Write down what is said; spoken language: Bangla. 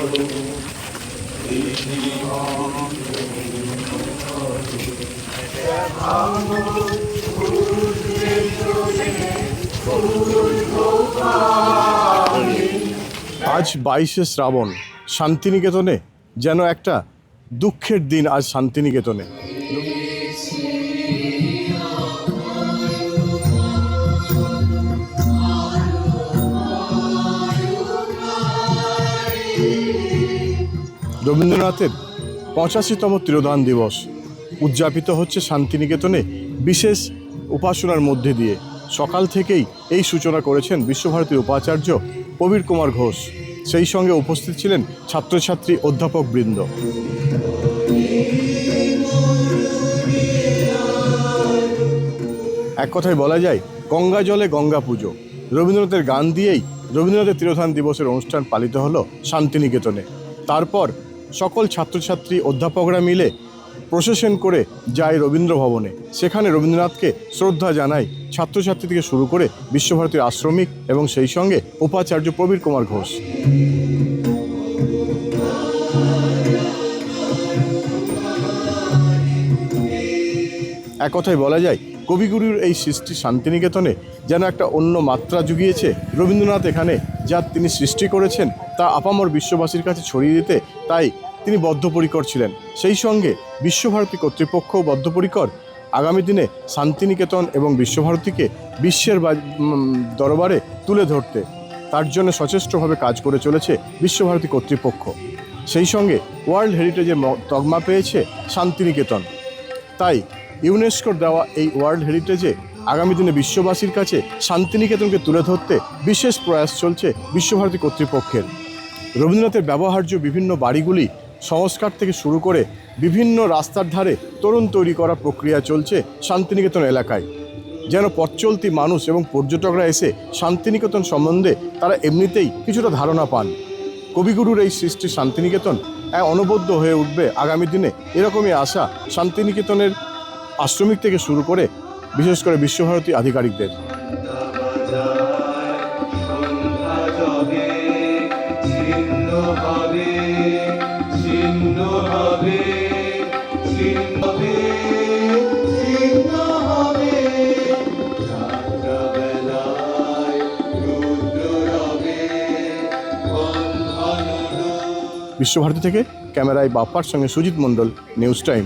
আজ 22শে শ্রাবণ, শান্তিনিকেতনে যেন একটা দুঃখের দিন। আজ শান্তিনিকেতনে রবীন্দ্রনাথের 85তম তিরোধান দিবস উদযাপিত হচ্ছে শান্তিনিকেতনে বিশেষ উপাসনার মধ্যে দিয়ে। সকাল থেকেই এই সূচনা করেছেন বিশ্বভারতীর উপাচার্য প্রবীর কুমার ঘোষ। সেই সঙ্গে উপস্থিত ছিলেন ছাত্রছাত্রী অধ্যাপক বৃন্দ। এক কথায় বলা যায় গঙ্গা জলে গঙ্গা পুজো। রবীন্দ্রনাথের গান দিয়েই রবীন্দ্রনাথের তিরোধান দিবসের অনুষ্ঠান পালিত হলো শান্তিনিকেতনে। তারপর সকল ছাত্রছাত্রী অধ্যাপকরা মিলে প্রসেশন করে যায় রবীন্দ্র ভবনে। সেখানে রবীন্দ্রনাথকে শ্রদ্ধা জানায় ছাত্রছাত্রী থেকে শুরু করে বিশ্বভারতীর আশ্রমিক এবং সেই সঙ্গে উপাচার্য প্রবীর কুমার ঘোষ। এক কথায় বলা যায় কবিগুরুর এই সৃষ্টি শান্তিনিকেতনে যেন একটা অন্য মাত্রা জুগিয়েছে। রবীন্দ্রনাথ এখানে যা তিনি সৃষ্টি করেছেন তা আপামর বিশ্ববাসীর কাছে ছড়িয়ে দিতে তাই তিনি বদ্ধপরিকর ছিলেন। সেই সঙ্গে বিশ্বভারতী কর্তৃপক্ষও বদ্ধপরিকর আগামী দিনে শান্তিনিকেতন এবং বিশ্বভারতীকে বিশ্বের দরবারে তুলে ধরতে। তার জন্য সচেষ্টভাবে কাজ করে চলেছে বিশ্বভারতী কর্তৃপক্ষ। সেই সঙ্গে ওয়ার্ল্ড হেরিটেজের তকমা পেয়েছে শান্তিনিকেতন। তাই ইউনেস্কোর দেওয়া এই ওয়ার্ল্ড হেরিটেজে আগামী দিনে বিশ্ববাসীর কাছে শান্তিনিকেতনকে তুলে ধরতে বিশেষ প্রয়াস চলছে বিশ্বভারতী কর্তৃপক্ষের। রবীন্দ্রনাথের ব্যবহার্য বিভিন্ন বাড়িগুলি সংস্কার থেকে শুরু করে বিভিন্ন রাস্তার ধারে তোরণ তৈরি করার প্রক্রিয়া চলছে শান্তিনিকেতন এলাকায়। যেন পথ চলতি মানুষ এবং পর্যটকরা এসে শান্তিনিকেতন সম্বন্ধে তারা এমনিতেই কিছুটা ধারণা পান। কবিগুরুর এই সৃষ্টি শান্তিনিকেতন অনবদ্য হয়ে উঠবে আগামী দিনে, এরকমই আশা শান্তিনিকেতনের আশ্রমিক থেকে শুরু করে বিশেষ করে বিশ্বভারতী আধিকারিকদের। বিশ্বভারতী থেকে ক্যামেরায় বাপ্পার সঙ্গে সুজিত মণ্ডল, নিউজ টাইম।